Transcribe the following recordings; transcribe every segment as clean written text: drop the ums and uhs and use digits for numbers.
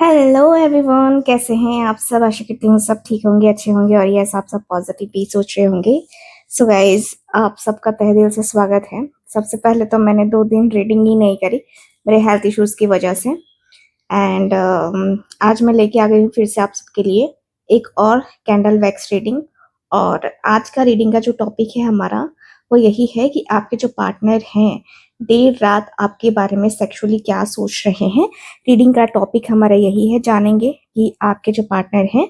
Hello everyone, कैसे हैं आप सब। आशा करती हूँ सब ठीक होंगे, अच्छे होंगे और यस आप सब पॉजिटिव भी सोच रहे होंगे। सो गाइज, आप सबका तहे दिल से स्वागत है। सबसे पहले तो मैंने 2 दिन रीडिंग ही नहीं करी मेरे हेल्थ इश्यूज की वजह से। एंड आज मैं लेके आ गई हूँ फिर से आप सबके लिए एक और कैंडल वैक्स रीडिंग। और आज का रीडिंग का जो टॉपिक है हमारा वो यही है कि आपके जो पार्टनर हैं देर रात आपके बारे में सेक्सुअली क्या सोच रहे हैं। रीडिंग का टॉपिक हमारा यही है, जानेंगे कि आपके जो पार्टनर हैं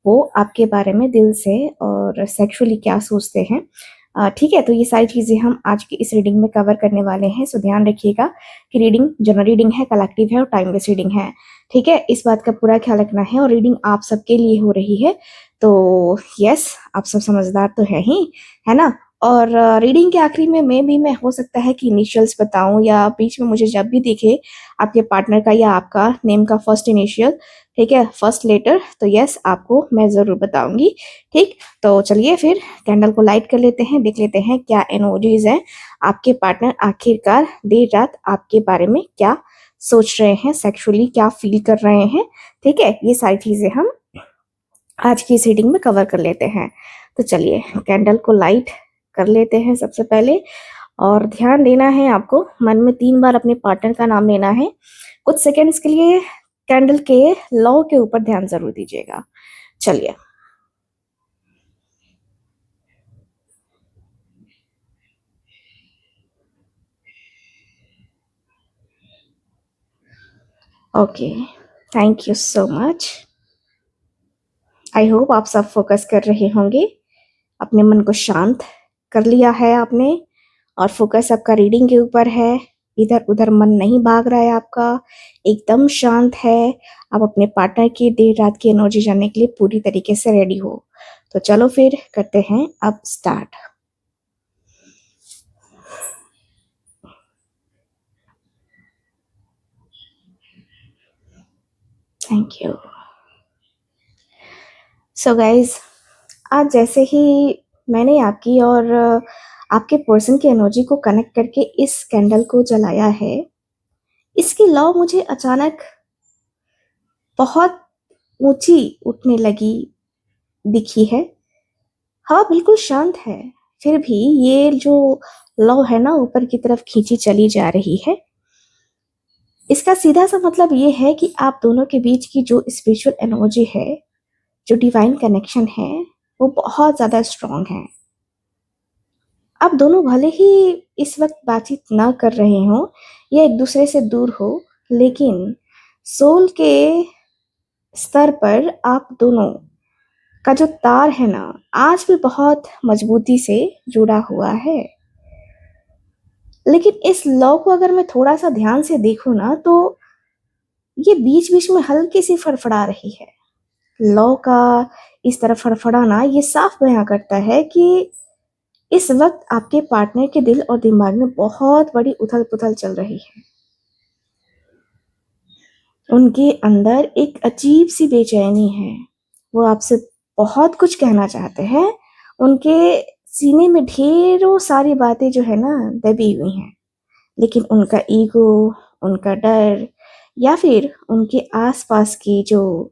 वो आपके बारे में दिल से और सेक्सुअली क्या सोचते हैं। ठीक है, तो ये सारी चीज़ें हम आज की इस रीडिंग में कवर करने वाले हैं। सो ध्यान रखिएगा कि रीडिंग जनरल रीडिंग है, कलेक्टिव है और टाइमलेस रीडिंग है। ठीक है, इस बात का पूरा ख्याल रखना है। और रीडिंग आप सबके लिए हो रही है, तो यस आप सब समझदार तो है ही, है ना। और रीडिंग के आखिरी में मैं हो सकता है कि इनिशियल्स बताऊं या बीच में मुझे जब भी दिखे आपके पार्टनर का या आपका नेम का फर्स्ट इनिशियल, ठीक है, फर्स्ट लेटर, तो यस आपको मैं ज़रूर बताऊंगी। ठीक, तो चलिए फिर कैंडल को लाइट कर लेते हैं, देख लेते हैं क्या एनर्जीज हैं। आपके पार्टनर आखिरकार देर रात आपके बारे में क्या सोच रहे हैं, सेक्सुअली क्या फील कर रहे हैं। ठीक है, ये सारी चीज़ें हम आज की इस रीडिंग में कवर कर लेते हैं। तो चलिए कैंडल को लाइट कर लेते हैं सबसे पहले। और ध्यान देना है आपको, मन में 3 बार अपने पार्टनर का नाम लेना है। कुछ सेकंड्स के लिए कैंडल के लौ के ऊपर ध्यान जरूर दीजिएगा। चलिए, okay, thank you so much. I hope आप सब फोकस कर रहे होंगे, अपने मन को शांत कर लिया है आपने और फोकस आपका रीडिंग के ऊपर है। इधर उधर मन नहीं भाग रहा है आपका, एकदम शांत है। आप अपने पार्टनर की देर रात की एनर्जी जानने के लिए पूरी तरीके से रेडी हो। तो चलो फिर करते हैं अब start. Thank you. So guys, आज जैसे ही मैंने आपकी और आपके पर्सन की एनर्जी को कनेक्ट करके इस कैंडल को जलाया है, इसकी लौ मुझे अचानक बहुत ऊंची उठने लगी दिखी है। हवा बिल्कुल शांत है, फिर भी ये जो लौ है ना ऊपर की तरफ खींची चली जा रही है। इसका सीधा सा मतलब ये है कि आप दोनों के बीच की जो स्पिरिचुअल एनर्जी है, जो डिवाइन कनेक्शन है, वो बहुत ज्यादा स्ट्रांग है। आप दोनों भले ही इस वक्त बातचीत ना कर रहे हो या एक दूसरे से दूर हो, लेकिन सोल के स्तर पर आप दोनों का जो तार है ना आज भी बहुत मजबूती से जुड़ा हुआ है। लेकिन इस लौ को अगर मैं थोड़ा सा ध्यान से देखूं ना, तो ये बीच बीच में हल्की सी फड़फड़ा रही है। लौ का इस तरह फड़फड़ाना ये साफ बयां करता है कि इस वक्त आपके पार्टनर के दिल और दिमाग में बहुत बड़ी उथल पुथल चल रही है। उनके अंदर एक अजीब सी बेचैनी है। वो आपसे बहुत कुछ कहना चाहते हैं। उनके सीने में ढेरों सारी बातें जो है ना दबी हुई हैं, लेकिन उनका ईगो, उनका डर या फिर उनके आसपास की जो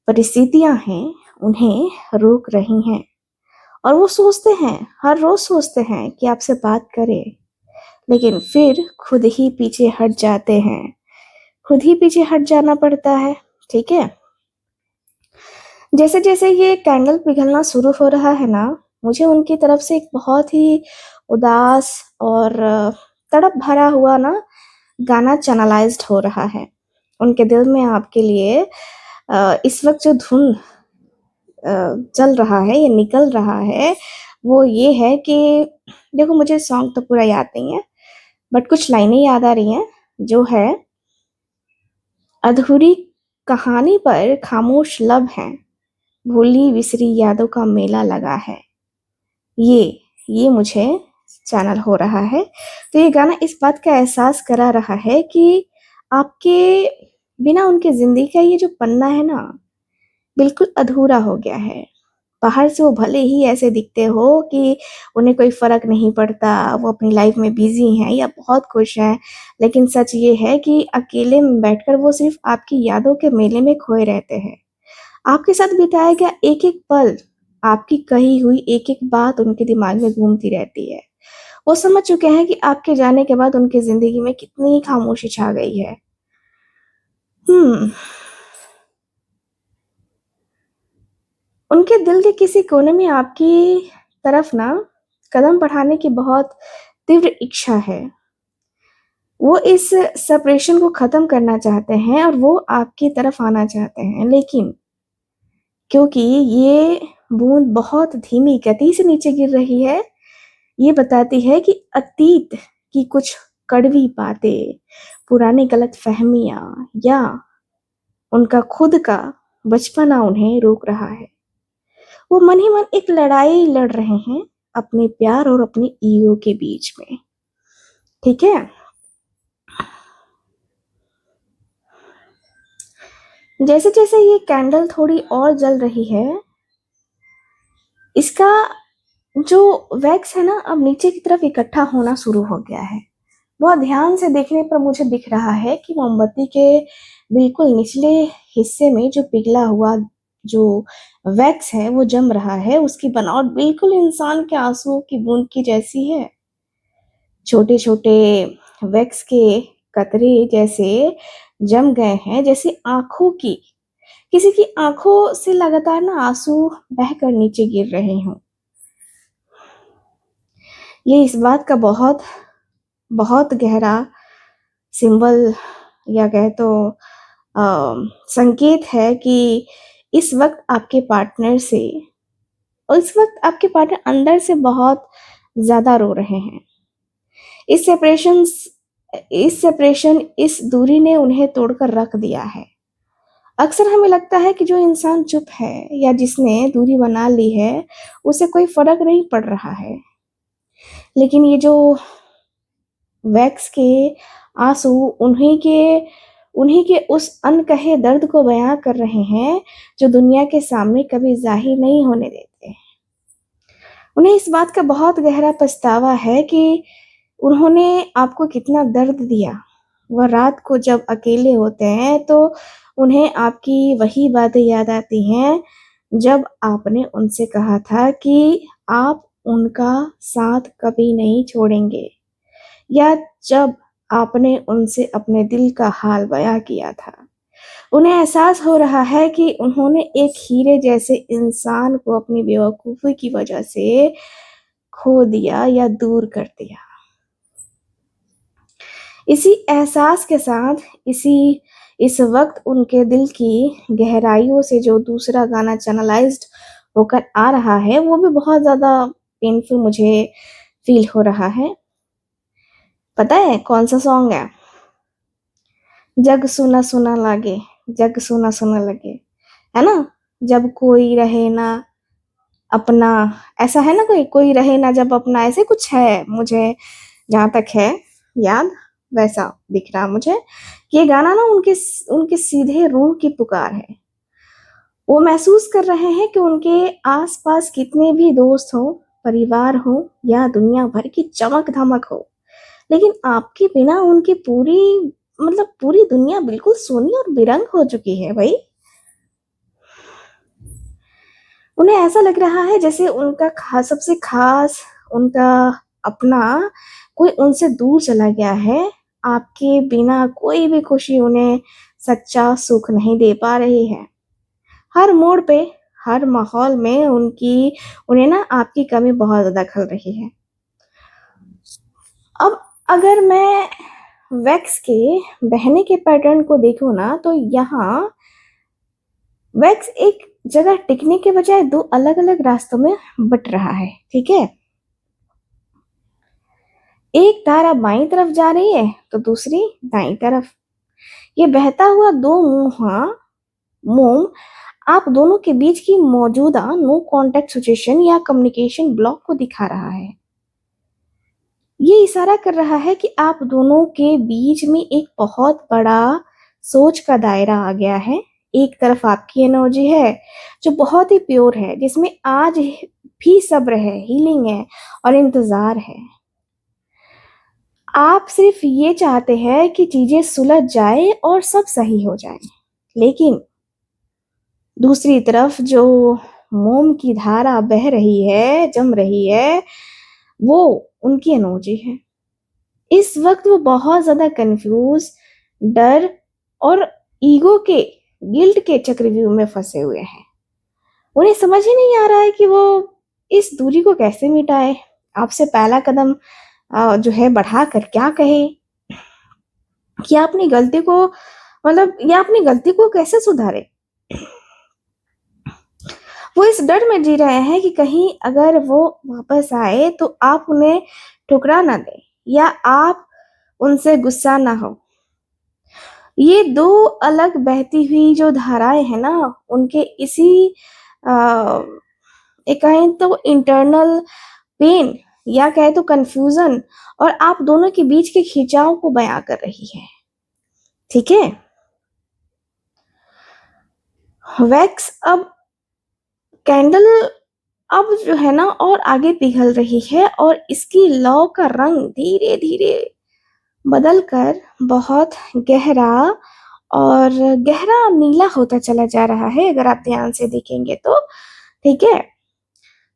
परिस्थितियां हैं उन्हें रोक रही हैं। और वो सोचते हैं, हर रोज सोचते हैं कि आपसे बात करें, लेकिन फिर खुद ही पीछे हट जाते हैं। खुद ही पीछे हट जाना पड़ता है। ठीक है, जैसे जैसे ये कैंडल पिघलना शुरू हो रहा है ना, मुझे उनकी तरफ से एक बहुत ही उदास और तड़प भरा हुआ ना गाना चैनलाइज्ड हो रहा है। उनके दिल में आपके लिए इस वक्त जो धुन चल रहा है, ये निकल रहा है, वो ये है कि देखो, मुझे सॉन्ग तो पूरा याद नहीं है, बट कुछ लाइनें याद आ रही हैं, जो है अधूरी कहानी पर खामोश लब हैं, भूली बिसरी यादों का मेला लगा है। ये ये मुझे चैनल हो रहा है। तो ये गाना इस बात का एहसास करा रहा है कि आपके बिना उनके जिंदगी का ये जो पन्ना है ना बिल्कुल अधूरा हो गया है। बाहर से वो भले ही ऐसे दिखते हो कि उन्हें कोई फ़र्क नहीं पड़ता, वो अपनी लाइफ़ में बिज़ी हैं या बहुत खुश हैं, लेकिन सच ये है कि अकेले में बैठकर वो सिर्फ़ आपकी यादों के मेले में खोए रहते हैं। आपके साथ बिताया गया एक-एक पल, आपकी कही हुई एक-एक बात उनके दिमाग में घूमती रहती है। वो समझ चुके हैं कि आपके जाने के बाद उनकी ज़िंदगी में कितनी खामोशी छा गई है। हुँ। उनके दिल के किसी कोने में आपकी तरफ ना कदम बढ़ाने की बहुत तीव्र इच्छा है। वो इस सेपरेशन को ख़त्म करना चाहते हैं और वो आपकी तरफ आना चाहते हैं, लेकिन क्योंकि ये बूँद बहुत धीमी गति से नीचे गिर रही है, ये बताती है कि अतीत की कुछ कड़वी बातें, पुरानी गलतफ़हमियाँ या उनका खुद का बचपना उन्हें रोक रहा है। वो मन ही मन एक लड़ाई लड़ रहे हैं अपने प्यार और अपने ईगो के बीच में, ठीक है? जैसे-जैसे ये कैंडल थोड़ी और जल रही है, इसका जो वैक्स है ना अब नीचे की तरफ इकट्ठा होना शुरू हो गया है। बहुत ध्यान से देखने पर मुझे दिख रहा है कि मोमबत्ती के बिल्कुल निचले हिस्से में जो पिघला हुआ जो वैक्स है वो जम रहा है, उसकी बनावट बिल्कुल इंसान के आँसुओं की बूँद की जैसी है। छोटे-छोटे वैक्स के कतरे जैसे जम गए हैं, जैसे आँखों की किसी की आँखों से लगातार ना आँसू बहकर नीचे गिर रहे हों। ये इस बात का बहुत, बहुत गहरा सिंबल या कहें तो अ, संकेत है कि इस वक़्त आपके पार्टनर से और इस वक़्त आपके पार्टनर अंदर से बहुत ज़्यादा रो रहे हैं। इस सेपरेशंस इस दूरी ने उन्हें तोड़कर रख दिया है। अक्सर हमें लगता है कि जो इंसान चुप है या जिसने दूरी बना ली है, उसे कोई फ़र्क नहीं पड़ रहा है। लेकिन ये जो वैक्स के आँसू उन्हीं के उस अनकहे दर्द को बयाँ कर रहे हैं, जो दुनिया के सामने कभी ज़ाहिर नहीं होने देते। उन्हें इस बात का बहुत गहरा पछतावा है कि उन्होंने आपको कितना दर्द दिया। वह रात को जब अकेले होते हैं तो उन्हें आपकी वही बातें याद आती हैं, जब आपने उनसे कहा था कि आप उनका साथ कभी नहीं छोड़ेंगे या जब आपने उनसे अपने दिल का हाल बयाँ किया था। उन्हें एहसास हो रहा है कि उन्होंने एक हीरे जैसे इंसान को अपनी बेवकूफ़ी की वजह से खो दिया या दूर कर दिया। इसी एहसास के साथ इस वक़्त उनके दिल की गहराइयों से जो दूसरा गाना चैनलाइज़्ड होकर आ रहा है, वो भी बहुत ज़्यादा पेनफुल मुझे फ़ील हो रहा है। पता है कौन-सा सॉन्ग है? जग सुना-सुना लागे, जग सुना-सुना लगे, है ना? जब कोई रहे ना अपना ऐसा है ना कोई रहे ना जब अपना ऐसे कुछ है मुझे जहाँ तक है याद वैसा दिख रहा मुझे कि ये गाना ना उनके सीधे रूह की पुकार है। वो महसूस कर रहे हैं कि उनके आस-पास कितने भी दोस्त हों, परिवार हो या दुनिया भर की चमक-धमक हो, लेकिन आपके बिना उनकी पूरी दुनिया बिल्कुल सूनी और बेरंग हो चुकी है भई। उन्हें ऐसा लग रहा है जैसे उनका सबसे खास उनका अपना कोई उनसे दूर चला गया है। आपके बिना कोई भी खुशी उन्हें सच्चा सुख नहीं दे पा रही है। हर मोड़ पे, हर माहौल में उन्हें ना आपकी कमी बहुत ज़्यादा खल रही है। अब अगर मैं वैक्स के बहने के पैटर्न को देखूँ ना तो यहाँ वैक्स एक जगह टिकने के बजाय 2 अलग-अलग रास्तों में बँट रहा है, ठीक है? एक धारा बाईं तरफ जा रही है, तो दूसरी दाईं तरफ। ये बहता हुआ मोम आप दोनों के बीच की मौजूदा नो कॉन्टैक्ट सिचुएशन या कम्युनिकेशन ब्लॉक को दिखा रहा है। ये इशारा कर रहा है कि आप दोनों के बीच में एक बहुत बड़ा सोच का दायरा आ गया है एक तरफ आपकी एनर्जी है जो बहुत ही प्योर है, जिसमें आज भी सब्र है, हीलिंग है और इंतजार है। आप सिर्फ ये चाहते हैं कि चीजें सुलझ जाए और सब सही हो जाए। लेकिन दूसरी तरफ जो मोम की धारा बह रही है, जम रही है, वो उनकी एनर्जी है। इस वक्त वो बहुत ज्यादा कंफ्यूज, डर और ईगो के, गिल्ट के चक्रव्यूह में फंसे हुए हैं। उन्हें समझ ही नहीं आ रहा है कि वो इस दूरी को कैसे मिटाए, आपसे पहला कदम जो है बढ़ाकर क्या कहे, कि अपनी गलती को मतलब या अपनी गलती को कैसे सुधारे। वो इस डर में जी रहे हैं कि कहीं अगर वो वापस आए तो आप उन्हें ठुकरा ना दें या आप उनसे गुस्सा ना हो। ये दो अलग बहती हुई जो धाराएं हैं ना, उनके इसी एक कहें तो इंटरनल पेन या कहे तो कंफ्यूजन और आप दोनों के बीच के खिंचाव को बयां कर रही है। ठीक है, वैक्स अब कैंडल अब जो है ना और आगे पिघल रही है और इसकी लौ का रंग धीरे धीरे बदलकर बहुत गहरा और गहरा नीला होता चला जा रहा है, अगर आप ध्यान से देखेंगे तो। ठीक है,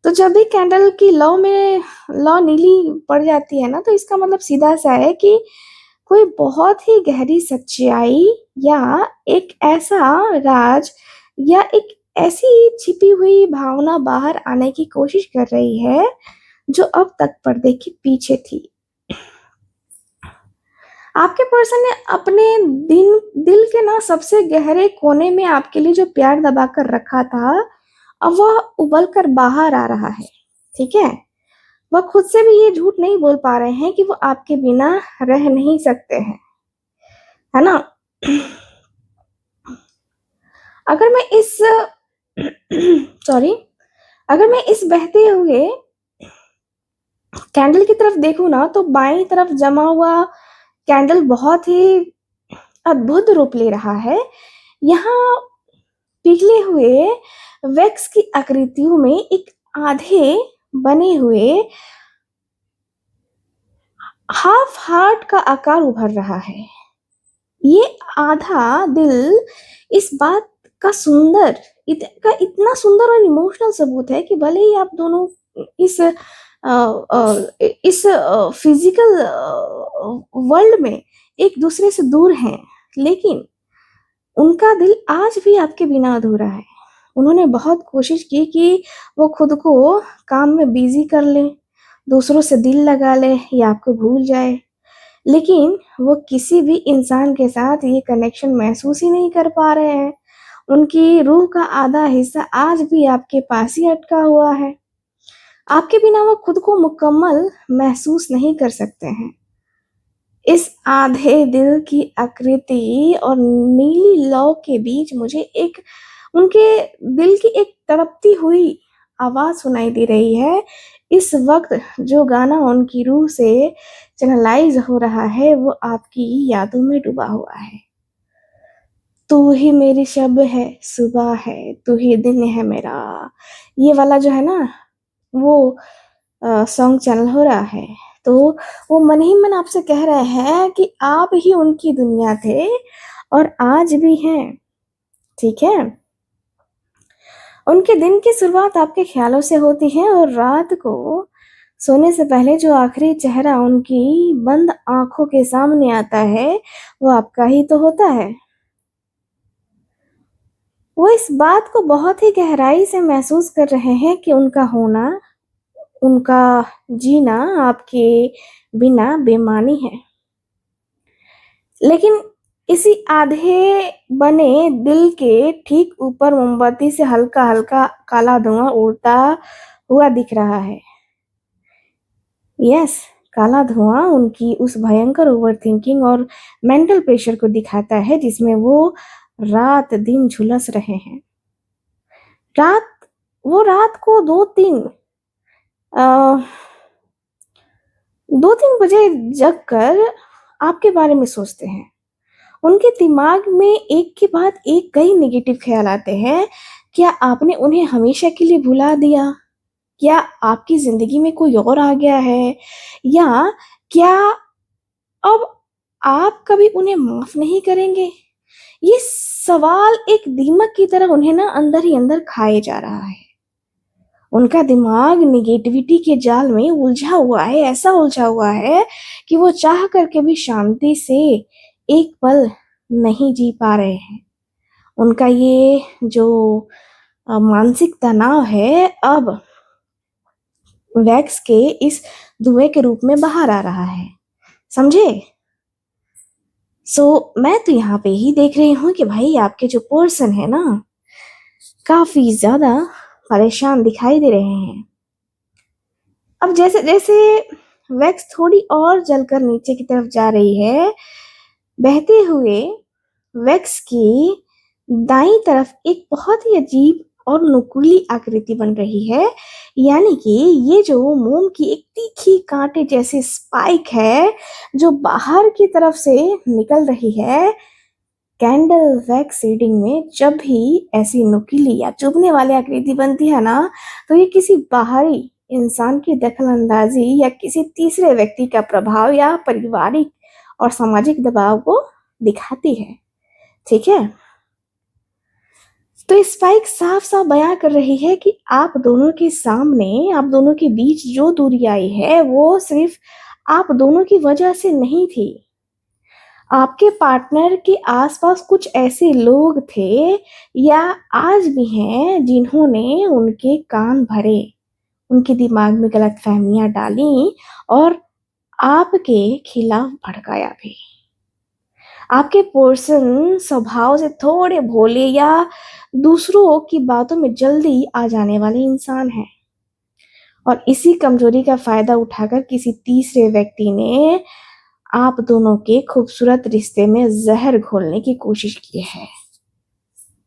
तो जब भी कैंडल की लौ नीली पड़ जाती है ना, तो इसका मतलब सीधा सा है कि कोई बहुत ही गहरी सच्चाई या एक ऐसा राज या एक ऐसी छिपी हुई भावना बाहर आने की कोशिश कर रही है जो अब तक पर्दे के पीछे थी। आपके पर्सन ने अपने दिल के ना सबसे गहरे कोने में आपके लिए जो प्यार दबा कर रखा था, अब वह उबल कर बाहर आ रहा है। ठीक है, वह खुद से भी ये झूठ नहीं बोल पा रहे हैं कि वो आपके बिना रह नहीं सकते हैं, है ना। अगर मैं इस सॉरी अगर मैं इस बहते हुए कैंडल की तरफ देखूं ना, तो बाईं तरफ जमा हुआ कैंडल बहुत ही अद्भुत रूप ले रहा है। यहाँ पिघले हुए वैक्स की आकृतियों में एक आधे बने हुए हाफ हार्ट का आकार उभर रहा है। ये आधा दिल इस बात का इतना सुंदर और इमोशनल सबूत है कि भले ही आप दोनों इस फिजिकल वर्ल्ड में एक दूसरे से दूर हैं, लेकिन उनका दिल आज भी आपके बिना अधूरा है। उन्होंने बहुत कोशिश की कि वो खुद को काम में बिजी कर ले, दूसरों से दिल लगा ले या आपको भूल जाए, लेकिन वो किसी भी इंसान के साथ ये कनेक्शन महसूस ही नहीं कर पा रहे हैं। उनकी रूह का आधा हिस्सा आज भी आपके पास ही अटका हुआ है। आपके बिना वो खुद को मुकम्मल महसूस नहीं कर सकते हैं। इस आधे दिल की आकृति और नीली लौ के बीच मुझे एक उनके दिल की एक तड़पती हुई आवाज सुनाई दे रही है। इस वक्त जो गाना उनकी रूह से चैनलाइज हो रहा है, वो आपकी यादों में डूबा हुआ है। तू ही मेरी शब है, सुबह है, तू ही दिन है मेरा। ये वाला जो है ना, वो सॉन्ग चैनल हो रहा है। तो वो मन ही मन आपसे कह रहे हैं कि आप ही उनकी दुनिया थे और आज भी हैं। ठीक है, उनके दिन की शुरुआत आपके ख्यालों से होती है और रात को सोने से पहले जो आखिरी चेहरा उनकी बंद आंखों के सामने आता है, वो आपका ही तो होता है। वो इस बात को बहुत ही गहराई से महसूस कर रहे हैं कि उनका होना, उनका जीना आपके बिना बेमानी है। लेकिन इसी आधे बने दिल के ठीक ऊपर मोमबत्ती से हल्का हल्का काला धुआं उड़ता हुआ दिख रहा है। यस, काला धुआं उनकी उस भयंकर ओवरथिंकिंग और मेंटल प्रेशर को दिखाता है जिसमें वो रात दिन झुलस रहे हैं। रात को 2-3 बजे जग कर आपके बारे में सोचते हैं। उनके दिमाग में एक के बाद एक कई नेगेटिव ख्याल आते हैं। क्या आपने उन्हें हमेशा के लिए भुला दिया? क्या आपकी ज़िंदगी में कोई और आ गया है? या क्या अब आप कभी उन्हें माफ़ नहीं करेंगे? ये सवाल एक दीमक की तरह उन्हें ना अंदर ही अंदर खाए जा रहा है। उनका दिमाग नेगेटिविटी के जाल में उलझा हुआ है, ऐसा उलझा हुआ है कि वो चाह करके भी शांति से एक पल नहीं जी पा रहे हैं। उनका ये जो मानसिक तनाव है अब वैक्स के इस धुएँ के रूप में बाहर आ रहा है, समझे? मैं तो यहाँ पे ही देख रही हूँ कि भाई आपके जो पर्सन है ना, काफ़ी ज़्यादा परेशान दिखाई दे रहे हैं। अब जैसे-जैसे वैक्स थोड़ी और जलकर नीचे की तरफ जा रही है, बहते हुए वैक्स की दाईं तरफ एक बहुत ही अजीब और नुकीली आकृति बन रही है। यानी कि ये जो मोम की एक तीखी कांटे जैसी स्पाइक है, जो बाहर की तरफ से निकल रही है। कैंडल वैक्स रीडिंग में जब भी ऐसी नुकीली या चुभने वाली आकृति बनती है ना, तो ये किसी बाहरी इंसान की दखल-अंदाज़ी या किसी तीसरे व्यक्ति का प्रभाव या पारिवारिक और सामाजिक दबाव को दिखाती है, ठीक है? तो स्पाइक साफ-साफ बयां कर रही है कि आप दोनों के सामने, आप दोनों के बीच जो दूरी आई है, वो सिर्फ आप दोनों की वजह से नहीं थी। आपके पार्टनर के आसपास कुछ ऐसे लोग थे या आज भी हैं जिन्होंने उनके कान भरे, उनके दिमाग में गलतफहमियां डाली और आपके खिलाफ भड़काया भी। आपके पर्सन स्वभाव से थोड़े भोले या दूसरों की बातों में जल्दी आ जाने वाले इंसान हैं और इसी कमजोरी का फायदा उठाकर किसी तीसरे व्यक्ति ने आप दोनों के खूबसूरत रिश्ते में जहर घोलने की कोशिश की है।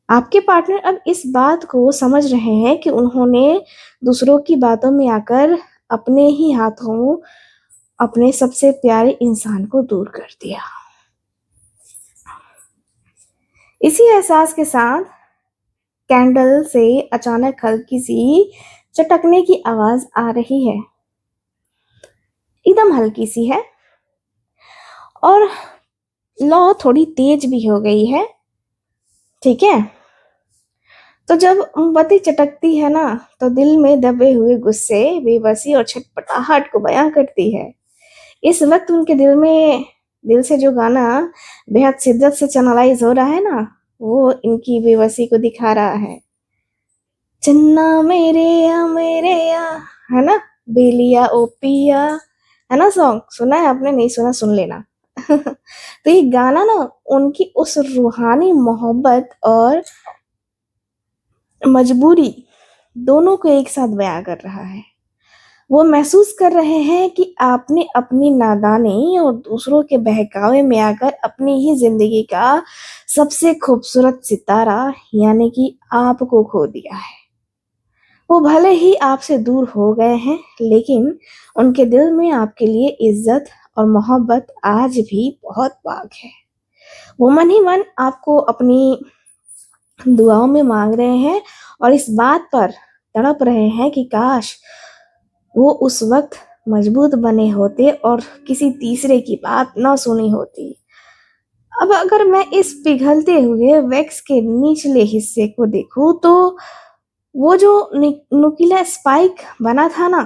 आपके पार्टनर अब इस बात को समझ रहे हैं कि उन्होंने दूसरों की बातों में आकर अपने ही हाथों अपने सबसे प्यारे इंसान को दूर कर दिया। इसी एहसास के साथ कैंडल से अचानक हल्की सी चटकने की आवाज आ रही है, एकदम हल्की सी है और लौ थोड़ी तेज भी हो गई है, ठीक है? तो जब मोमबत्ती चटकती है ना, तो दिल में दबे हुए गुस्से, बेबसी और छटपटाहट को बयां करती है। इस वक्त उनके दिल से जो गाना बेहद शिद्दत से चैनलाइज हो रहा है ना, वो इनकी बेबसी को दिखा रहा है। चन्ना मेरे या, है ना? बेलिया ओ पिया, है ना? सॉन्ग सुना है आपने? नहीं सुना सुन लेना। तो ये गाना ना उनकी उस रूहानी मोहब्बत और मजबूरी दोनों को एक साथ बयां कर रहा है। वो महसूस कर रहे हैं कि आपने अपनी नादानी और दूसरों के बहकावे में आकर अपनी ही जिंदगी का सबसे खूबसूरत सितारा यानी कि आपको खो दिया है। वो भले ही आपसे दूर हो गए हैं, लेकिन उनके दिल में आपके लिए इज्जत और मोहब्बत आज भी बहुत बाग है। वो मन ही मन आपको अपनी दुआओं में मांग रहे हैं और इस बात पर तड़प रहे हैं कि काश वो उस वक्त मजबूत बने होते और किसी तीसरे की बात ना सुनी होती। अब अगर मैं इस पिघलते हुए वैक्स के निचले हिस्से को देखूं तो वो जो नुकीला स्पाइक बना था ना,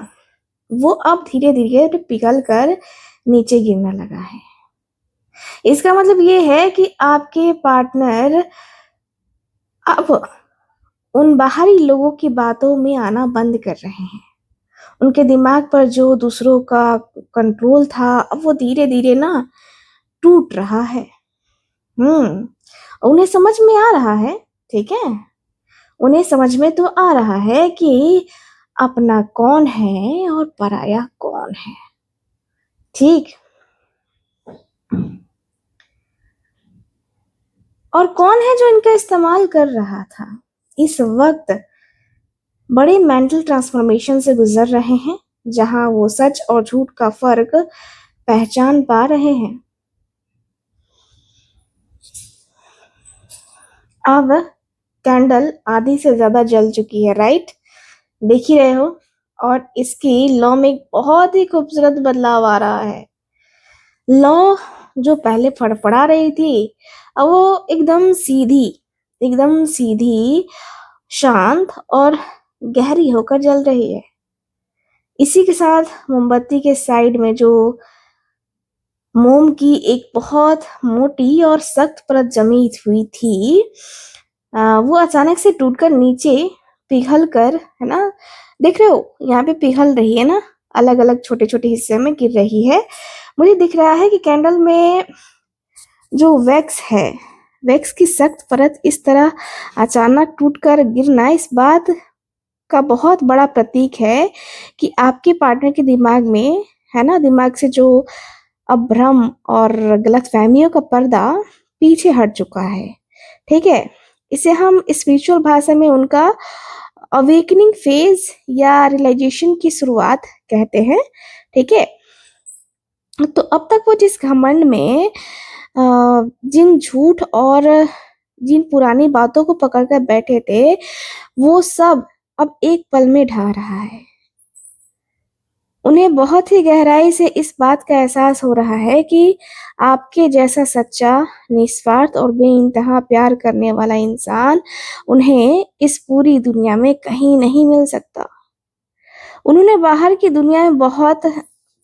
वो अब धीरे धीरे पिघल कर नीचे गिरने लगा है। इसका मतलब ये है कि आपके पार्टनर अब उन बाहरी लोगों की बातों में आना बंद कर रहे हैं। उनके दिमाग पर जो दूसरों का कंट्रोल था, अब वो धीरे धीरे ना टूट रहा है। उन्हें समझ में आ रहा है, ठीक है? उन्हें समझ में तो आ रहा है कि अपना कौन है और पराया कौन है, ठीक? और कौन है जो इनका इस्तेमाल कर रहा था। इस वक्त बड़े मेंटल ट्रांसफॉर्मेशन से गुजर रहे हैं, जहां वो सच और झूठ का फर्क पहचान पा रहे हैं। अब कैंडल आधी से ज्यादा जल चुकी है, राइट? देख ही रहे हो। और इसकी लौ में एक बहुत ही खूबसूरत बदलाव आ रहा है। लौ जो पहले फड़फड़ा रही थी, अब वो एकदम सीधी, शांत और गहरी होकर जल रही है। इसी के साथ मोमबत्ती के साइड में जो मोम की एक बहुत मोटी और सख्त परत जमी हुई थी, वो अचानक से टूटकर नीचे पिघल कर, है ना, देख रहे हो यहाँ पे पिघल रही है ना, अलग अलग छोटे छोटे हिस्से में गिर रही है। मुझे दिख रहा है कि कैंडल में जो वैक्स है, वैक्स की सख्त परत इस तरह अचानक टूटकर गिरना इस बात का बहुत बड़ा प्रतीक है कि आपके पार्टनर के दिमाग में, है ना, दिमाग से जो अब भ्रम और गलतफहमियों का पर्दा पीछे हट चुका है। ठीक है, इसे हम स्पिरिचुअल भाषा में उनका अवेकनिंग फेज या रियलाइजेशन की शुरुआत कहते हैं। ठीक है, तो अब तक वो जिस घमंड में जिन झूठ और जिन पुरानी बातों को पकड़कर बैठे थे, वो सब अब एक पल में ढह रहा है। उन्हें बहुत ही गहराई से इस बात का एहसास हो रहा है कि आपके जैसा सच्चा, निस्वार्थ और बेइंतहा प्यार करने वाला इंसान उन्हें इस पूरी दुनिया में कहीं नहीं मिल सकता। उन्होंने बाहर की दुनिया में बहुत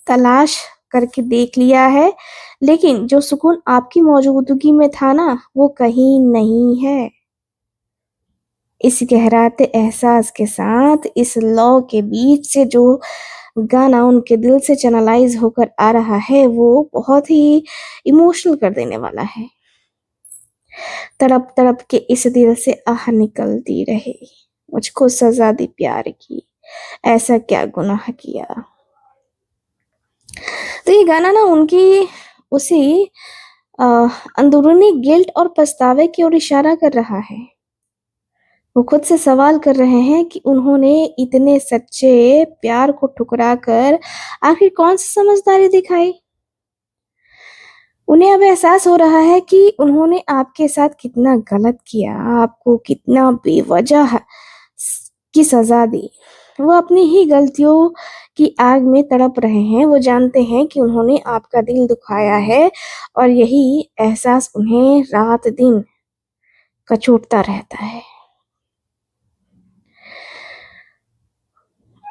तलाश करके देख लिया है, लेकिन जो सुकून आपकी मौजूदगी में था ना, वो कहीं नहीं है। इस गहराते एहसास के साथ इस लौ के बीच से जो गाना उनके दिल से चैनलाइज होकर आ रहा है, वो बहुत ही इमोशनल कर देने वाला है। तड़प तड़प के इस दिल से आह निकलती रहे, मुझको सजा दी प्यार की, ऐसा क्या गुनाह किया। तो ये गाना ना उनकी उसी अंदरूनी गिल्ट और पछतावे की ओर इशारा कर रहा है। वो खुद से सवाल कर रहे हैं कि उन्होंने इतने सच्चे प्यार को ठुकरा कर आखिर कौन सी समझदारी दिखाई। उन्हें अब एहसास हो रहा है कि उन्होंने आपके साथ कितना गलत किया, आपको कितना बेवजह की सजा दी। वो अपनी ही गलतियों की आग में तड़प रहे हैं। वो जानते हैं कि उन्होंने आपका दिल दुखाया है और यही एहसास उन्हें रात दिन कचोटता रहता है।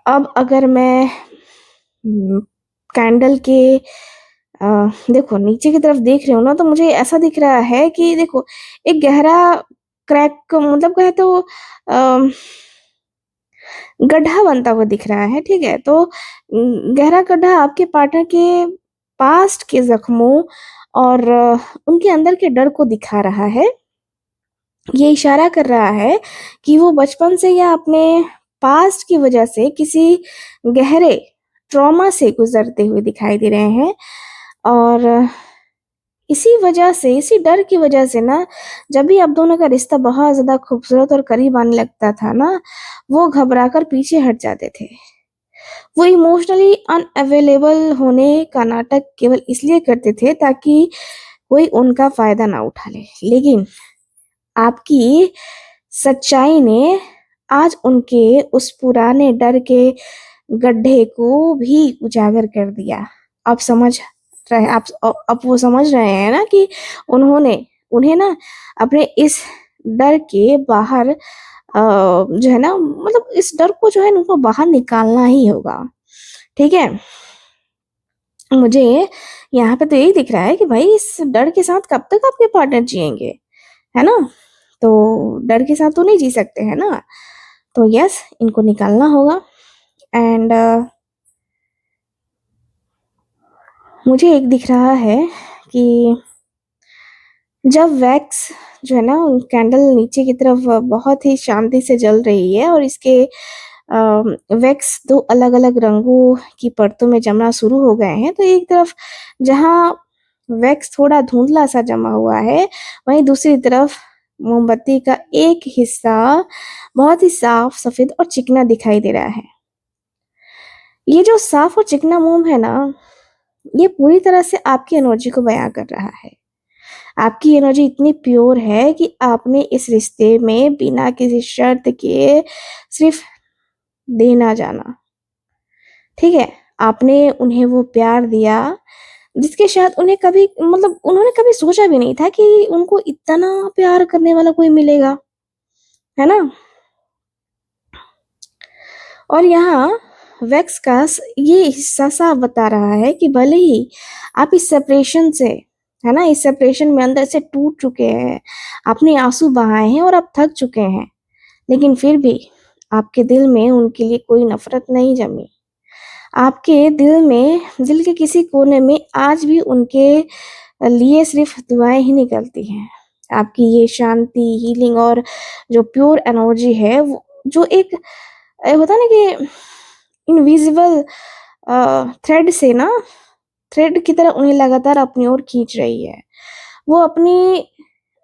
अब अगर मैं कैंडल के देखो नीचे की तरफ देख रही हूँ ना, तो मुझे ऐसा दिख रहा है कि देखो एक गहरा क्रैक, मतलब कहे तो गड्ढा बनता हुआ दिख रहा है। ठीक है, तो गहरा गड्ढा आपके पार्टनर के पास्ट के जख्मों और उनके अंदर के डर को दिखा रहा है। ये इशारा कर रहा है कि वो बचपन से या अपने पास्ट की वजह से किसी गहरे ट्रॉमा से गुजरते हुए दिखाई दे रहे हैं। और इसी वजह से, इसी डर की वजह से ना, जब भी आप दोनों का रिश्ता बहुत ज्यादा खूबसूरत और करीब आने लगता था ना, वो घबराकर पीछे हट जाते थे। वो इमोशनली अनअवेलेबल होने का नाटक केवल इसलिए करते थे ताकि कोई उनका फायदा ना उठा ले। लेकिन आपकी सच्चाई ने आज उनके उस पुराने डर के गड्ढे को भी उजागर कर दिया। आप समझ रहे, आप अब वो समझ रहे हैं ना कि उन्हें ना अपने इस डर के बाहर जो है ना, मतलब इस डर को जो है ना, उनको बाहर निकालना ही होगा। ठीक है, मुझे यहाँ पे तो यही दिख रहा है कि भाई इस डर के साथ कब तक आपके पार्टनर जिएंगे, है ना? तो डर के साथ तो नहीं जी सकते, है ना? तो यस, इनको निकालना होगा। एंड मुझे एक दिख रहा है कि जब वैक्स जो है ना, कैंडल नीचे की तरफ बहुत ही शांति से जल रही है और इसके वैक्स दो अलग अलग रंगों की परतों में जमना शुरू हो गए हैं। तो एक तरफ जहाँ वैक्स थोड़ा धुंधला सा जमा हुआ है, वहीं दूसरी तरफ मोमबत्ती का एक हिस्सा बहुत ही साफ, सफेद और चिकना दिखाई दे रहा है। ये जो साफ और चिकना मोम है ना, ये पूरी तरह से आपकी एनर्जी को बयां कर रहा है। आपकी एनर्जी इतनी प्योर है कि आपने इस रिश्ते में बिना किसी शर्त के सिर्फ देना जाना, ठीक है? आपने उन्हें वो प्यार दिया जिसके शायद उन्हें कभी मतलब उन्होंने कभी सोचा भी नहीं था कि उनको इतना प्यार करने वाला कोई मिलेगा, है ना? और यहाँ वैक्स का ये हिस्सा साफ बता रहा है कि भले ही आप इस सेपरेशन से, है ना, इस सेपरेशन में अंदर से टूट चुके हैं, आपने आंसू बहाए हैं और आप थक चुके हैं, लेकिन फिर भी आपके दिल में उनके लिए कोई नफरत नहीं जमी। आपके दिल के किसी कोने में आज भी उनके लिए सिर्फ दुआएं ही निकलती हैं। आपकी ये शांति, हीलिंग और जो प्योर एनर्जी है, वो जो एक होता है ना कि इनविजिबल थ्रेड से ना, थ्रेड की तरह उन्हें लगातार अपनी ओर खींच रही है। वो अपनी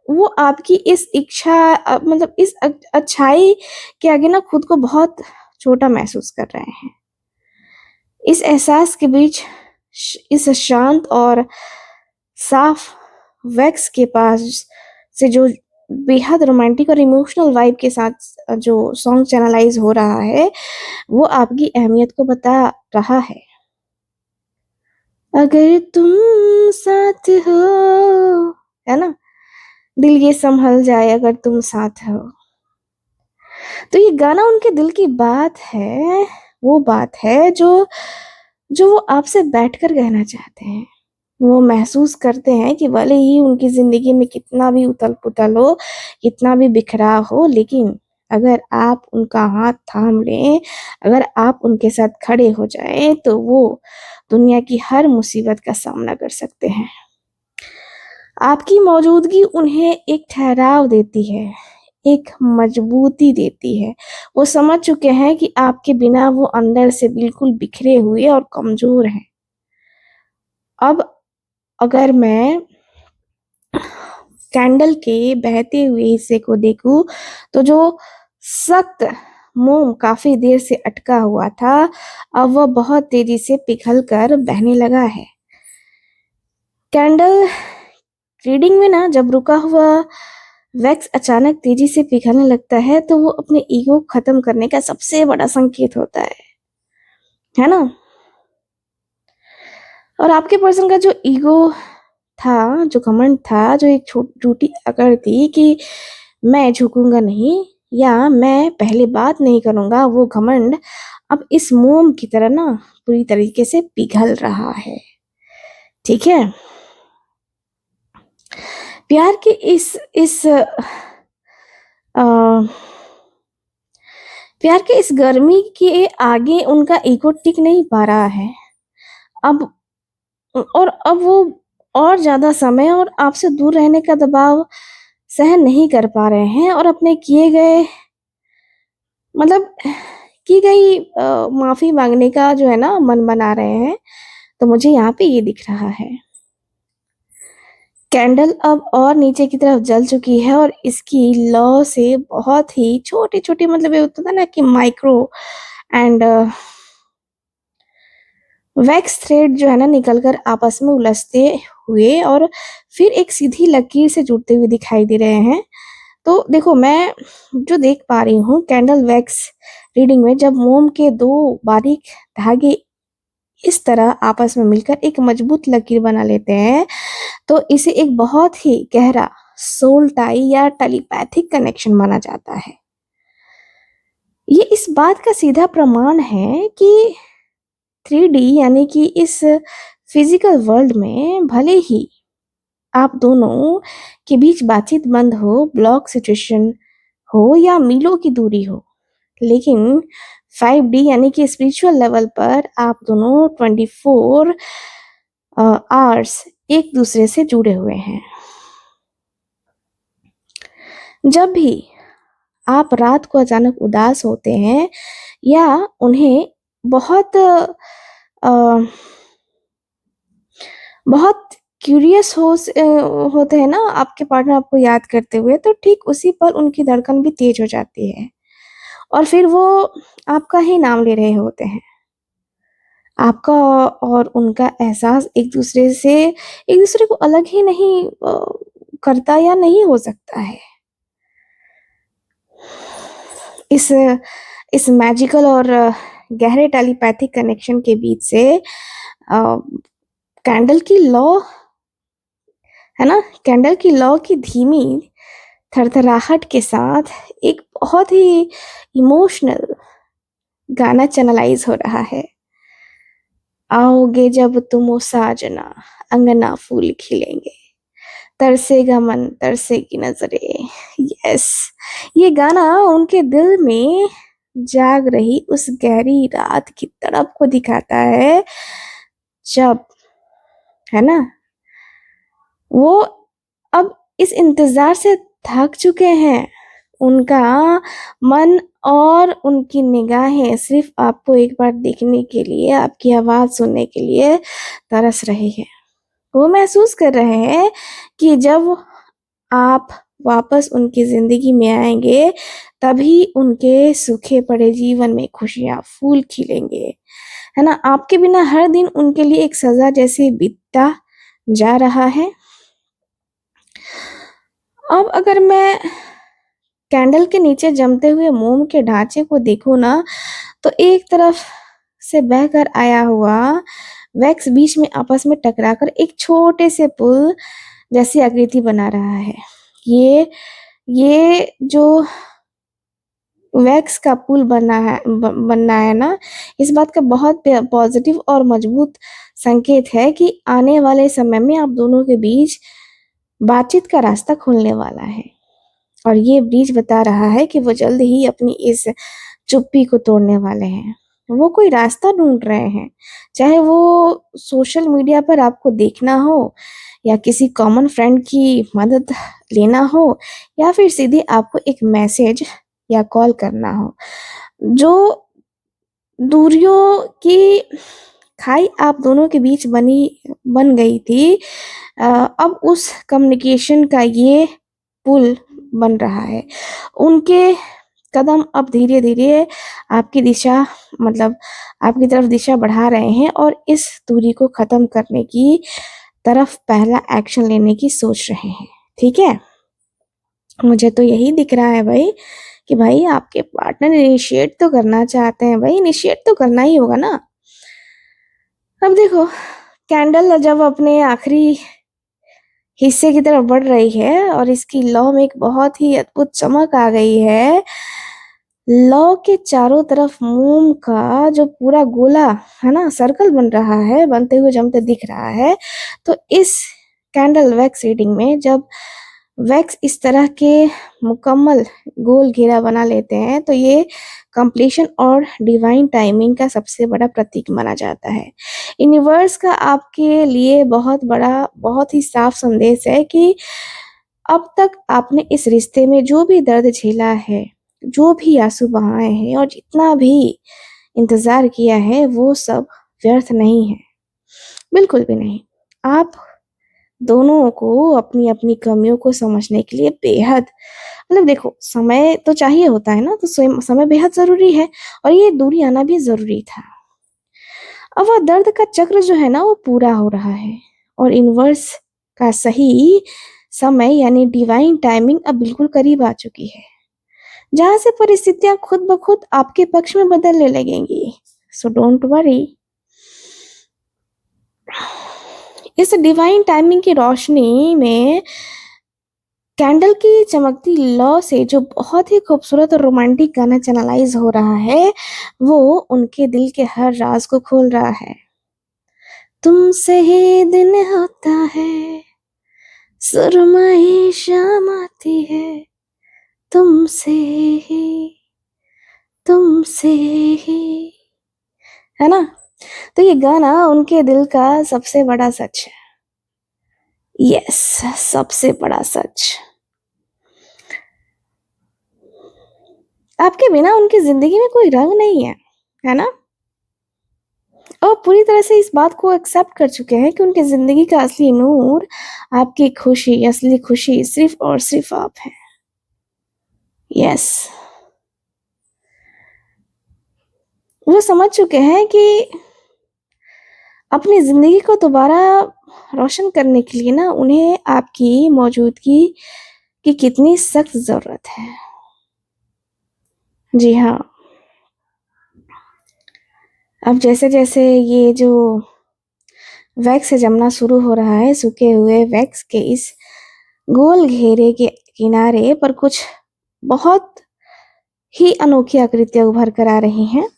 वो आपकी इस इच्छा मतलब इस अच्छाई के आगे ना खुद को बहुत छोटा महसूस कर रहे हैं। इस एहसास के बीच इस शांत और साफ वैक्स के पास से जो बेहद रोमांटिक और इमोशनल वाइब के साथ जो सॉन्ग चैनलाइज हो रहा है, वो आपकी अहमियत को बता रहा है। अगर तुम साथ हो, है ना, दिल ये संभल जाए अगर तुम साथ हो। तो ये गाना उनके दिल की बात है, वो बात है जो जो वो आपसे बैठकर कहना चाहते हैं। वो महसूस करते हैं कि भले ही उनकी जिंदगी में कितना भी उथल पुथल हो, कितना भी बिखराव हो, लेकिन अगर आप उनका हाथ थाम लें, अगर आप उनके साथ खड़े हो जाएं, तो वो दुनिया की हर मुसीबत का सामना कर सकते हैं। आपकी मौजूदगी उन्हें एक ठहराव देती है, एक मजबूती देती है। वो समझ चुके हैं कि आपके बिना वो अंदर से बिल्कुल बिखरे हुए और कमजोर हैं। अब अगर मैं कैंडल के बहते हुए हिस्से को देखूं, तो जो सख्त मोम काफी देर से अटका हुआ था, अब वह बहुत तेजी से पिघल कर बहने लगा है। कैंडल रीडिंग में ना जब रुका हुआ वैक्स अचानक तेजी से पिघलने लगता है, तो वो अपने ईगो खत्म करने का सबसे बड़ा संकेत होता है ना? और आपके पर्सन का जो ईगो था, जो घमंड था, जो एक झूठी अकड़ थी कि मैं झुकूंगा नहीं या मैं पहले बात नहीं करूंगा, वो घमंड अब इस मोम की तरह ना पूरी तरीके से पिघल रहा है। ठीक है? प्यार के प्यार के इस गर्मी के आगे उनका ईगो टिक नहीं पा रहा है। अब वो और ज्यादा समय और आपसे दूर रहने का दबाव सहन नहीं कर पा रहे हैं और अपने किए गए मतलब की गई माफी मांगने का जो है ना मन बना रहे हैं। तो मुझे यहाँ पे ये दिख रहा है, कैंडल अब और नीचे की तरफ जल चुकी है और इसकी लौ से बहुत ही छोटी छोटी, मतलब ये होता था ना कि माइक्रो एंड वैक्स थ्रेड जो है ना निकलकर आपस में उलझते हुए और फिर एक सीधी लकीर से जुड़ते हुए दिखाई दे रहे हैं। तो देखो, मैं जो देख पा रही हूँ कैंडल वैक्स रीडिंग में, जब मोम के दो बारीक धागे इस तरह आपस में मिलकर एक मजबूत लकीर बना लेते हैं, तो इसे एक बहुत ही गहरा सोल टाई या टेलीपैथिक कनेक्शन माना जाता है। ये इस बात का सीधा प्रमाण है कि 3D यानी कि इस फिजिकल वर्ल्ड में भले ही आप दोनों के बीच बातचीत बंद हो, ब्लॉक सिचुएशन हो या मीलों की दूरी हो, लेकिन 5D यानी कि स्पिरिचुअल लेवल पर आप दोनों 24 आवर्स एक दूसरे से जुड़े हुए हैं। जब भी आप रात को अचानक उदास होते हैं या उन्हें बहुत बहुत क्यूरियस होते हैं ना आपके पार्टनर आपको याद करते हुए, तो ठीक उसी पर उनकी धड़कन भी तेज हो जाती है और फिर वो आपका ही नाम ले रहे होते हैं। आपका और उनका एहसास एक दूसरे को अलग ही नहीं करता या नहीं हो सकता है। इस मैजिकल और गहरे टेलीपैथिक कनेक्शन के बीच से कैंडल की लॉ है ना, कैंडल की लॉ की धीमी थरथराहट के साथ एक बहुत ही इमोशनल गाना चैनलाइज हो रहा है। आओगे जब तुम ओ साजना, अंगना फूल खिलेंगे, तरसेगा मन तरसेगी नजरें। यस, ये गाना उनके दिल में जाग रही उस गहरी रात की तड़प को दिखाता है, जब, है ना, वो अब इस इंतजार से थक चुके हैं। उनका मन और उनकी निगाहें सिर्फ आपको एक बार देखने के लिए, आपकी आवाज सुनने के लिए तरस रहे हैं। वो महसूस कर रहे हैं कि जब आप वापस उनकी जिंदगी में आएंगे, तभी उनके सूखे पड़े जीवन में खुशियां फूल खिलेंगे, है ना। आपके बिना हर दिन उनके लिए एक सजा जैसे बीतता जा रहा है। अब अगर मैं कैंडल के नीचे जमते हुए मोम के ढांचे को देखूं ना, तो एक तरफ से बहकर आया हुआ वैक्स बीच में आपस में टकराकर एक छोटे से पुल जैसी आकृति बना रहा है। ये जो वैक्स का पुल बनना है ना, इस बात का बहुत पॉजिटिव और मजबूत संकेत है कि आने वाले समय में आप दोनों के बीच बातचीत का रास्ता खुलने वाला है। और ये ब्रिज बता रहा है कि वो जल्द ही अपनी इस चुप्पी को तोड़ने वाले हैं। वो कोई रास्ता ढूंढ रहे हैं, चाहे वो सोशल मीडिया पर आपको देखना हो, या किसी कॉमन फ्रेंड की मदद लेना हो, या फिर सीधे आपको एक मैसेज या कॉल करना हो। जो दूरियों की खाई आप दोनों के बीच बन गई थी, अब उस कम्युनिकेशन का ये पुल बन रहा है। उनके कदम अब धीरे धीरे आपकी दिशा, मतलब आपकी तरफ दिशा बढ़ा रहे हैं, और इस दूरी को खत्म करने की तरफ पहला एक्शन लेने की सोच रहे हैं। ठीक है, मुझे तो यही दिख रहा है भाई, कि भाई आपके पार्टनर इनिशिएट तो करना चाहते हैं। भाई इनिशिएट तो करना ही होगा ना। अब देखो, कैंडल जब अपने आखिरी हिस्से की तरफ बढ़ रही है और इसकी लौ में एक बहुत ही अद्भुत चमक आ गई है। लौ के चारों तरफ मोम का जो पूरा गोला, है ना, सर्कल बन रहा है, बनते हुए जमते दिख रहा है। तो इस कैंडल वैक्स रीडिंग में जब वैक्स इस तरह के मुकम्मल गोल घेरा बना लेते हैं, तो ये कंप्लीशन और डिवाइन टाइमिंग का सबसे बड़ा प्रतीक माना जाता है। यूनिवर्स का आपके लिए बहुत बड़ा, बहुत ही साफ संदेश है कि अब तक आपने इस रिश्ते में जो भी दर्द झेला है, जो भी आंसू बहाए हैं, और जितना भी इंतजार किया है, वो सब व्यर्थ नहीं है, बिल्कुल भी नहीं। आप दोनों को अपनी अपनी कमियों को समझने के लिए बेहद, मतलब देखो, समय तो चाहिए होता है ना, तो समय बेहद जरूरी है, और ये दूरी आना भी जरूरी था। अब वह दर्द का चक्र जो है ना, वो पूरा हो रहा है, और यूनिवर्स का सही समय यानी डिवाइन टाइमिंग अब बिल्कुल करीब आ चुकी है, जहां से परिस्थितियां खुद ब खुद आपके पक्ष में बदलने लगेंगी। सो डोंट वरी। इस डिवाइन टाइमिंग की रोशनी में कैंडल की चमकती लौ से जो बहुत ही खूबसूरत और रोमांटिक गाना चैनलाइज हो रहा है, वो उनके दिल के हर राज को खोल रहा है। तुमसे ही दिन होता है, सुरमई शाम आती है, तुमसे ही, तुमसे ही, है ना। तो ये गाना उनके दिल का सबसे बड़ा सच है। यस, सबसे बड़ा सच। आपके बिना उनकी जिंदगी में कोई रंग नहीं है ना। और पूरी तरह से इस बात को एक्सेप्ट कर चुके हैं कि उनकी जिंदगी का असली नूर, आपकी खुशी, असली खुशी सिर्फ और सिर्फ आप हैं। यस, वो समझ चुके हैं कि अपनी ज़िंदगी को दोबारा रोशन करने के लिए ना उन्हें आपकी मौजूदगी की कितनी सख्त ज़रूरत है। जी हाँ, अब जैसे-जैसे ये जो वैक्स जमना शुरू हो रहा है, सूखे हुए वैक्स के इस गोल घेरे के किनारे पर कुछ बहुत ही अनोखी आकृतियाँ उभर कर आ रही हैं।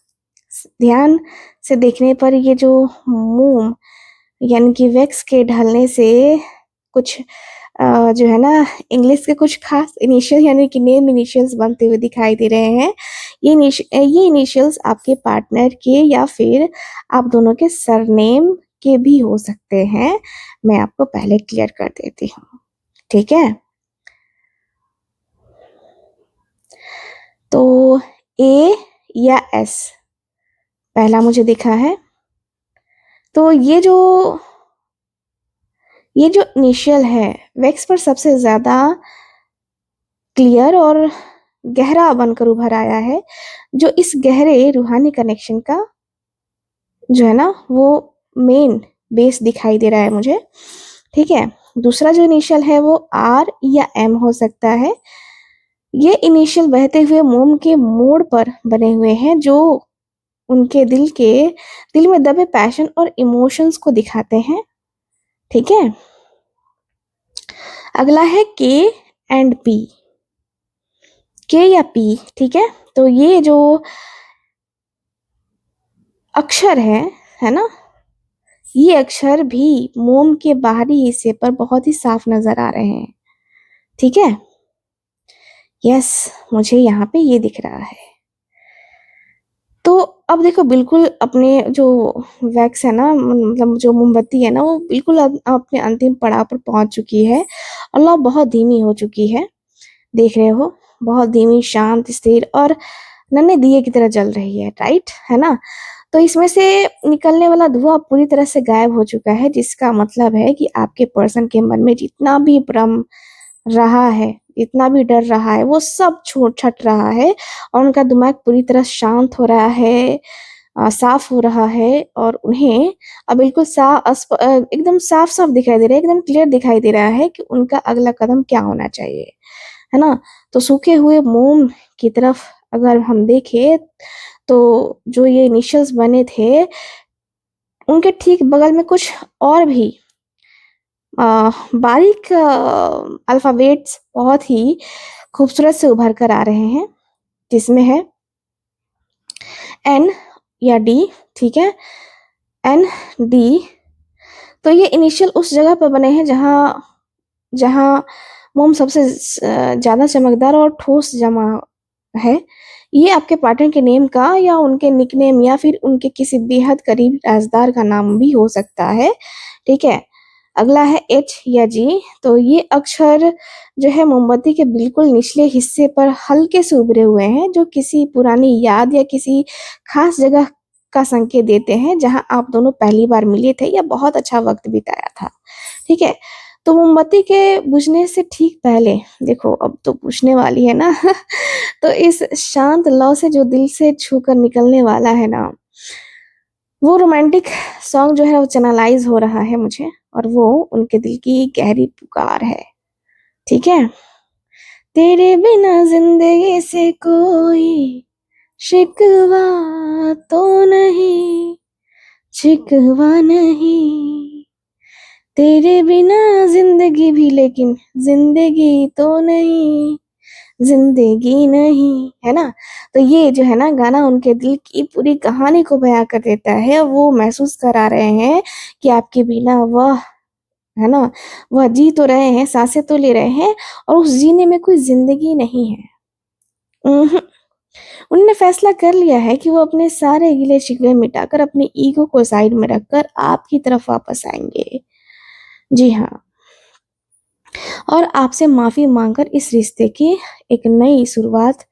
ध्यान से देखने पर ये जो मोम यानी कि वैक्स के ढलने से कुछ जो है ना इंग्लिश के कुछ खास इनिशियल यानी कि नेम इनिशियल्स बनते हुए दिखाई दे रहे हैं। ये इनिशियल्स आपके पार्टनर के या फिर आप दोनों के सरनेम के भी हो सकते हैं। मैं आपको पहले क्लियर कर देती हूँ, ठीक है? तो ए या एस पहला मुझे दिखा है। तो ये जो इनिशियल है वैक्स पर सबसे ज़्यादा क्लियर और गहरा बनकर उभर आया है, जो इस गहरे रूहानी कनेक्शन का जो है ना वो मेन बेस दिखाई दे रहा है मुझे, ठीक है? दूसरा जो इनिशियल है वो आर या एम हो सकता है। ये इनिशियल बहते हुए मोम के मोड़ पर बने हुए हैं, जो उनके दिल में दबे पैशन और इमोशंस को दिखाते हैं, ठीक है? अगला है के एंड पी, के या पी, ठीक है? तो ये जो अक्षर है ना? ये अक्षर भी मोम के बाहरी हिस्से पर बहुत ही साफ नजर आ रहे हैं, ठीक है? यस, मुझे यहाँ पे ये दिख रहा है। तो अब देखो बिल्कुल अपने जो वैक्स है ना मतलब जो मोमबत्ती है ना वो बिल्कुल अपने अंतिम पड़ाव पर पहुंच चुकी है और लौ बहुत धीमी हो चुकी है। देख रहे हो बहुत धीमी, शांत, स्थिर और नन्हे दिए की तरह जल रही है, राइट है ना? तो इसमें से निकलने वाला धुआं पूरी तरह से गायब हो चुका है, जिसका मतलब है कि आपके पर्सन के मन में जितना भी भ्रम रहा है, जितना भी डर रहा है, वो सब छूट छट रहा है और उनका दिमाग पूरी तरह शांत हो रहा है, साफ हो रहा है और उन्हें अब बिल्कुल एकदम साफ-साफ दिखाई दे रहा है, एकदम क्लियर दिखाई दे रहा है कि उनका अगला कदम क्या होना चाहिए, है ना? तो सूखे हुए मोम की तरफ अगर हम देखें, तो जो ये इनिशियल्स बने थे, उनके ठीक बगल में कुछ और भी बारीक अल्फ़ाबेट्स बहुत ही खूबसूरत से उभर कर आ रहे हैं, जिसमें है एन या डी, ठीक है? N, D. तो ये इनिशियल उस जगह पर बने हैं जहाँ जहाँ मोम सबसे ज़्यादा चमकदार और ठोस जमा है। ये आपके पार्टनर के नेम का या उनके निकनेम या फिर उनके किसी बेहद करीबी राज़दार का नाम भी हो सकता है, ठीक है? अगला है एच या जी, तो ये अक्षर जो है मोमबत्ती के बिल्कुल निचले हिस्से पर हल्के से उभरे हुए हैं, जो किसी पुरानी याद या किसी खास जगह का संकेत देते हैं, जहाँ आप दोनों पहली बार मिले थे या बहुत अच्छा वक़्त बिताया था, ठीक है? तो मोमबत्ती के बुझने से ठीक पहले देखो अब तो बुझने वाली है ना तो इस शांत लौ से जो दिल से छूकर निकलने वाला है ना, वो रोमांटिक सॉन्ग जो है वो चैनलाइज़ हो रहा है मुझे और वो उनके दिल की गहरी पुकार है, ठीक है? तेरे बिना ज़िंदगी से कोई शिकवा तो नहीं, शिकवा नहीं। तेरे बिना ज़िंदगी भी लेकिन ज़िंदगी तो नहीं, ज़िंदगी नहीं, है ना? तो ये जो है ना गाना उनके दिल की पूरी कहानी को बयाँ कर देता है। वो महसूस करा रहे हैं कि आपके बिना वह है ना? वह जी तो रहे हैं, साँसें तो ले रहे हैं और उस जीने में कोई ज़िंदगी नहीं है। उहुँ, उन्होंने फैसला कर लिया है कि वो अपने सारे गिले-शिकवे मिटाकर अपनी ईगो को साइड में रखकर आपकी तरफ वापस आएँगे। जी हाँ। और आपसे माफ़ी माँगकर इस रिश्ते की एक नई शुरुआत,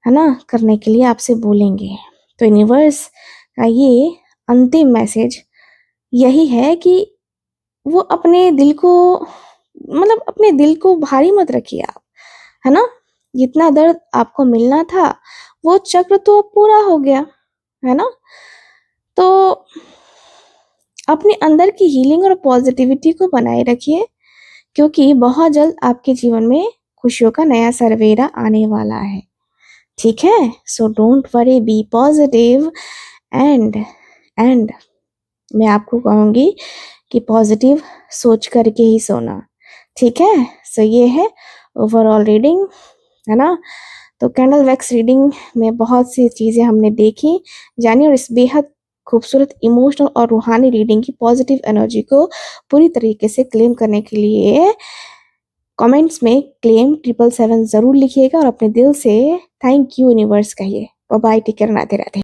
है ना, करने के लिए आपसे बोलेंगे। तो यूनिवर्स का ये अंतिम मैसेज यही है कि वो अपने दिल को मतलब अपने दिल को भारी मत रखिए आप, है ना? जितना दर्द आपको मिलना था, वो चक्र तो अब पूरा हो गया, है ना? तो अपने अंदर की हीलिंग और पॉजिटिविटी को बनाए रखिए, क्योंकि बहुत जल्द आपके जीवन में खुशियों का नया सरवेरा आने वाला है। ठीक है, so don't worry, be positive एंड मैं आपको कहूँगी कि पॉजिटिव सोच करके ही सोना। ठीक है, सो ये है ओवरऑल रीडिंग, है ना। तो कैंडल वैक्स रीडिंग में बहुत सी चीज़ें हमने देखी, जानी, और इस बेहद खूबसूरत इमोशनल और रूहानी रीडिंग की पॉजिटिव एनर्जी को पूरी तरीके से क्लेम करने के लिए कमेंट्स में क्लेम 777 ज़रूर लिखिएगा और अपने दिल से थैंक यू यूनिवर्स कहिए। Bye bye, take care, Radhe Radhe.